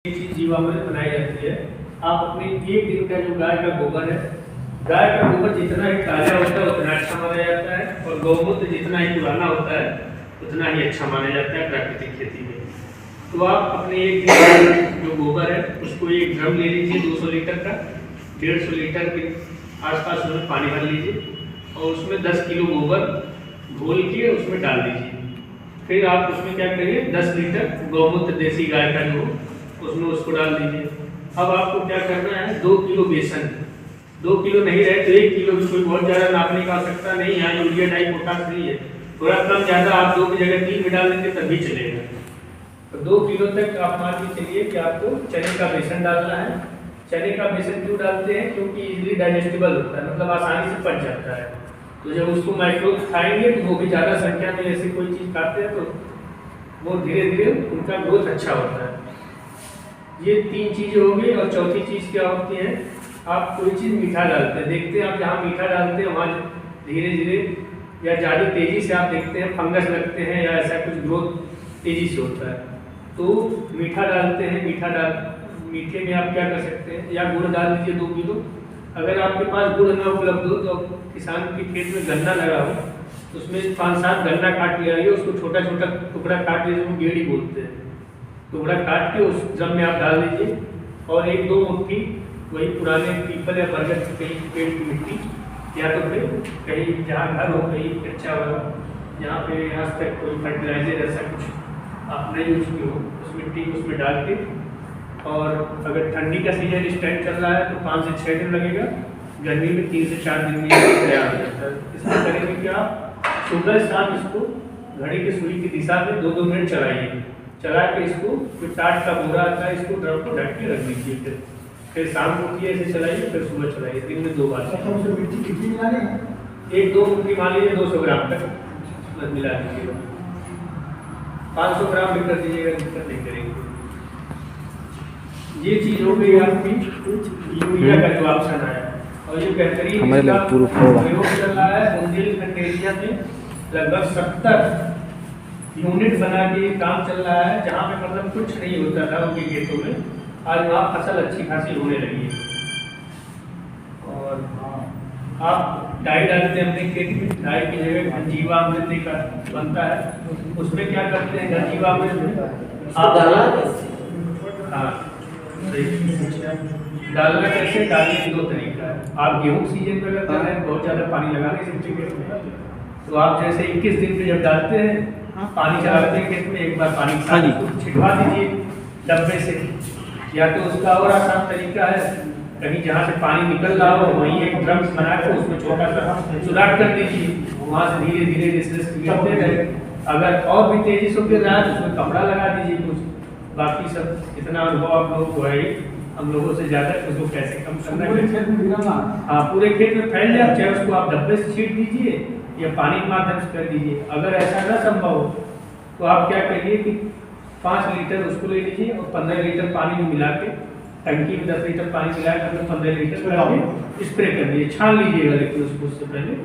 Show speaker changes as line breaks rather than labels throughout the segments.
ये चीज जीवामृत बनाई जाती है। आप अपने एक दिन का जो गाय का गोबर है, गाय का गोबर जितना ही ताजा होता है उतना अच्छा माना जाता है, और गौमूत्र जितना ही पुराना होता है उतना ही अच्छा माना जाता है प्राकृतिक खेती में। तो आप अपने एक दिन का जो गोबर है उसको एक ड्रम ले लीजिए 200 लीटर का, 150 लीटर के आसपास उसमें पानी भर लीजिए और उसमें 10 किलो गोबर घोल के उसमें डाल दीजिए। फिर आप उसमें क्या करिए, 10 लीटर गौमूत्र देसी गाय का जो उसमें उसको डाल दीजिए। अब आपको क्या करना है, 2 किलो बेसन, 2 किलो नहीं रहे तो 1 किलो भी, कोई बहुत ज़्यादा नापने का आवश्यकता नहीं है। यूरिया टाइप पोटाश नहीं है, थोड़ा कम ज़्यादा आप 2 की जगह 3 में डाल देंगे तभी चलेगा। तो 2 किलो तक आप मान के चलिए कि आपको चने का बेसन डालना है। चने का बेसन क्यों डालते हैं, क्योंकि इजीली डाइजेस्टेबल होता है, मतलब आसानी से पच जाता है। तो जब उसको माइक्रोब खाएंगे तो वो भी ज़्यादा संख्या में ऐसी कोई चीज़ खाते हैं तो वो धीरे धीरे उनका ग्रोथ अच्छा होता है। ये 3 चीज़ें हो गई। और चौथी चीज़ क्या होती है, आप कोई चीज़ मीठा डालते हैं, देखते हैं आप जहाँ मीठा डालते हैं वहाँ धीरे धीरे या ज़्यादा तेज़ी से आप देखते हैं फंगस लगते हैं या ऐसा कुछ ग्रोथ तेज़ी से होता है। तो मीठा डालते हैं, मीठे में आप क्या कर सकते हैं, या गुड़ डाल दीजिए 2 किलो। अगर आपके पास गुड़ ना उपलब्ध हो तो किसान के खेत में गन्ना लगा हो तो उसमें 5-7 गन्ना काट लिया, उसको छोटा छोटा टुकड़ा काट लीजिए, उसको गेड़ी बोलते हैं। टुकड़ा काट के उस ड्रम में आप डाल दीजिए और 1-2 मुट्ठी वही पुराने पीपल या बरगद के कहीं पेड़ की मिट्टी, या तो फिर कहीं जहाँ घर हो, कहीं कच्चा हुआ हो, जहाँ पे आज तक कोई फर्टिलाइजर ऐसा कुछ आपने यूज की हो, उस मिट्टी को उसमें डाल के, और अगर ठंडी का सीजन स्टार्ट चल रहा है तो 5 से 6 दिन लगेगा, गर्मी में 3 से 4 दिन में तैयार हो जाता है। इसमें करेंगे कि आप सुबह शाम इसको घड़ी की सुई की दिशा में 2-2 मिनट चलाइए। चला के इसको फिर टाट का बोरा आता है, इसको ड्रम को ढक के रख दीजिए। फिर शाम को उठिए ऐसे चलाइए, फिर सुबह चलाइए, दिन में 2 बार।
मिट्टी कितनी मिलानी है?
1-2 मुट्ठी मान लीजिए 200 ग्राम तक बस मिला दीजिएगा। 500 ग्राम भी कर दीजिएगा, दिक्कत नहीं करेंगे। ये चीज़ हो गई आपकी यूरिया का जो ऑप्शन है। और ये बेहतरीन प्रयोग चल रहा है बुंदेलखंड एरिया में, लगभग 70 यूनिट बना के काम चल रहा है, जहाँ पे मतलब कुछ नहीं होता था उनके खेतों में, आज वहाँ फसल अच्छी खासी होने लगी है। और आप डाई डालते हैं अपने खेत में, डाई की जगह घनजीवामृत का बनता है, उसमें क्या करते हैं घनजीवामृत आप हाँ डालना कैसे, डालने की 2 तरीका है। आप गेहूँ सीजन में अगर कर रहे हैं, बहुत ज़्यादा पानी लगाने से खेत में, तो आप जैसे 21 दिन पे जब डालते हैं, पानी चलाते हैं खेत में, एक बार पानी छिटवा दीजिए डब्बे से। या तो उसका और आसान तरीका है, कहीं जहाँ से पानी निकल रहा हो वहीं एक ड्रम बना कर उसमें छोटा सा सुराख कर दीजिए, वहाँ से धीरे धीरे गिरते रहे। अगर और भी तेजी से गिर रहा है तो उसमें कपड़ा लगा दीजिए कुछ। बाकी सब इतना अनुभव आप लोगों को है, हम लोगों से ज़्यादा उसको कैसे कम करना है। हाँ, पूरे खेत में फैल जाए, चाहे उसको आप डब्बे से छीट दीजिए या पानी के माध्यम से कर दीजिए। अगर ऐसा न संभव हो तो आप क्या करिए कि 5 लीटर उसको ले लीजिए और 15 लीटर पानी में मिला के, टंकी में 10 लीटर पानी मिला कर 15 लीटर स्प्रे कर दीजिए। छान लीजिएगा लेकिन उसको उससे पहले,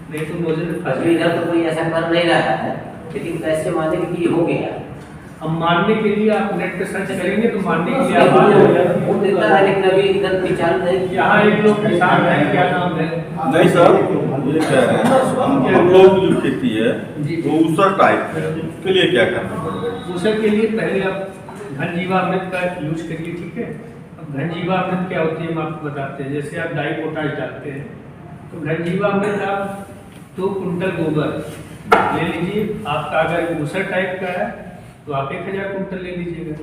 नहीं तो नोजल
इधर तो कोई ऐसा कर नहीं रहा है, लेकिन कैसे माने कि हो गया।
हम मानने के लिए आप नेट पे सर्च करेंगे तो मानने के लिए आप
वो देता है, लेकिन अभी इधर विचार नहीं।
यहाँ एक लोग किसान है, क्या नाम है?
नहीं सर, ये कह रहे हैं हम लोग जो खेती है वो ऊसर टाइप है, उसके लिए क्या करना है?
ऊसर के लिए पहले आप घनजीवामृत का यूज करिए, ठीक है। अब घनजीवामृत क्या होती है हम आपको बताते हैं। जैसे आप डाई पोटाश डालते हैं तो घनजीवामृत आप 2 कुंटल गोबर ले लीजिए। आपका अगर ऊसर टाइप का है तो आप 1000 कुंटल ले लीजिएगा।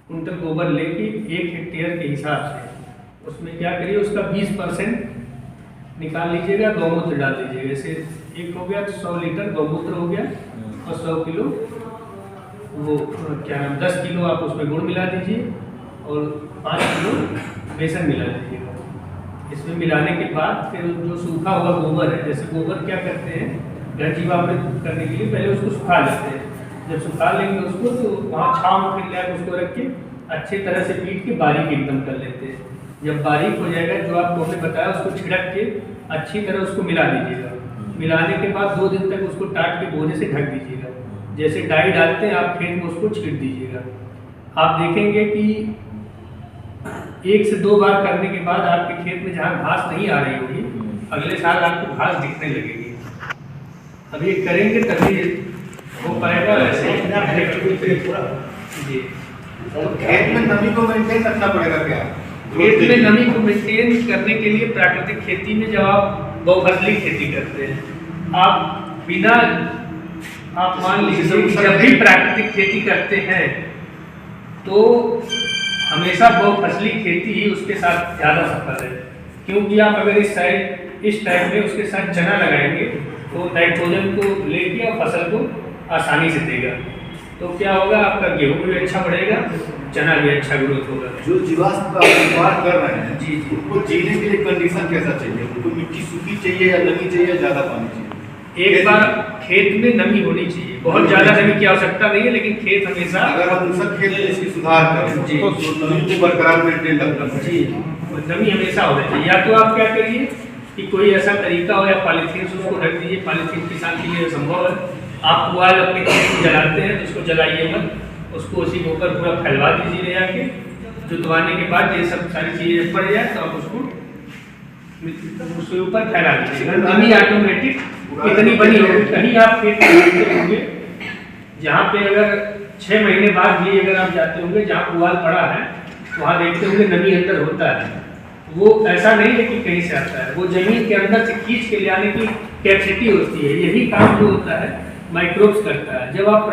कुंटल गोबर लेके 1 हेक्टेयर के हिसाब से उसमें क्या करिए, उसका 20% निकाल लीजिएगा, गौमूत्र डाल दीजिएगा। जैसे एक हो गया तो 100 लीटर गौमूत्र हो गया, और 100 किलो वो क्या नाम 10 किलो आप उसमें गुड़ मिला दीजिए और 5 किलो बेसन मिला दीजिएगा। इसमें मिलाने के बाद फिर जो सूखा हुआ गोबर है, जैसे गोबर क्या करते हैं घनजीवामृत करने के लिए पहले उसको सुखा लेते हैं। जब सुखा लेंगे उसको तो वहाँ छाँव में फिर लाकर उसको रख के अच्छी तरह से पीट के बारीक एकदम कर लेते हैं। जब बारीक हो जाएगा, जो आपको हमने बताया, उसको छिड़क के अच्छी तरह उसको मिला दीजिएगा। मिलाने के बाद 2 दिन तक उसको टाट के बोझे से ढक दीजिएगा। जैसे डाई डालते हैं आप खेत में उसको छीट दीजिएगा। आप देखेंगे कि 1 से 2 बार करने के बाद आपके खेत में जहाँ घास नहीं आ रही होगी, अगले साल आपको घास दिखने लगेगी। अब ये करेंगे तभी हो पाएगा। वैसे जी,
तो खेत में नमी को मेंटेन रखना पड़ेगा क्या?
खेत में नमी को मेंटेन करने के लिए प्राकृतिक खेती में जब आप बहुफसली खेती करते हैं, आप मान लीजिए कि जब भी प्राकृतिक खेती करते हैं तो हमेशा बहुफसली खेती ही उसके साथ ज़्यादा सफल है, क्योंकि आप अगर इस टाइम में उसके साथ चना लगाएंगे तो नाइट्रोजन को लेके और फसल को आसानी से देगा। तो क्या होगा, आपका गेहूँ भी अच्छा बढ़ेगा, चना भी अच्छा ग्रोथ होगा।
जो जीवाश्म का निर्माण कर रहे हैं
जी जी,
उनको जीने के लिए कंडीशन कैसा चाहिए? उनको मिट्टी सूखी चाहिए या नमी चाहिए या ज़्यादा पानी चाहिए?
एक बार खेत में नमी होनी चाहिए, बहुत ज़्यादा नमी की आवश्यकता नहीं है, लेकिन खेत हमेशा
अगर हम दूसरा खेत में इसकी सुधार करें
जी,
तो नमी को बरकरार मेंटेन रखना
जी
चाहिए।
नमी हमेशा होनी चाहिए। या तो आप क्या करिए कि कोई ऐसा तरीका हो, या पॉलीथीन से उसको ढक दीजिए। पॉलीथीन किसान के लिए संभव है। आप पुआल अपने खेत में जलाते हैं तो उसको जलाइए मत, उसको उसी के ऊपर पूरा फैलवा दीजिए ले जाके। जुतवाने के बाद ये सब सारी चीज़ें पड़ जाए तो आप उसको उसके ऊपर फैला दीजिएगा, नमी ऑटोमेटिक इतनी बनी होगी। कहीं आप खेत में जाते होंगे जहाँ पे अगर 6 महीने बाद भी अगर आप जाते होंगे जहाँ पुआल पड़ा है, वहाँ देखते होंगे नमी अंदर होता है। वो ऐसा नहीं है कि कहीं से आता है, वो जमीन के अंदर से खींच के ले आने की कैपेसिटी होती है। यही काम जो होता है माइक्रोब्स करता है। जब आप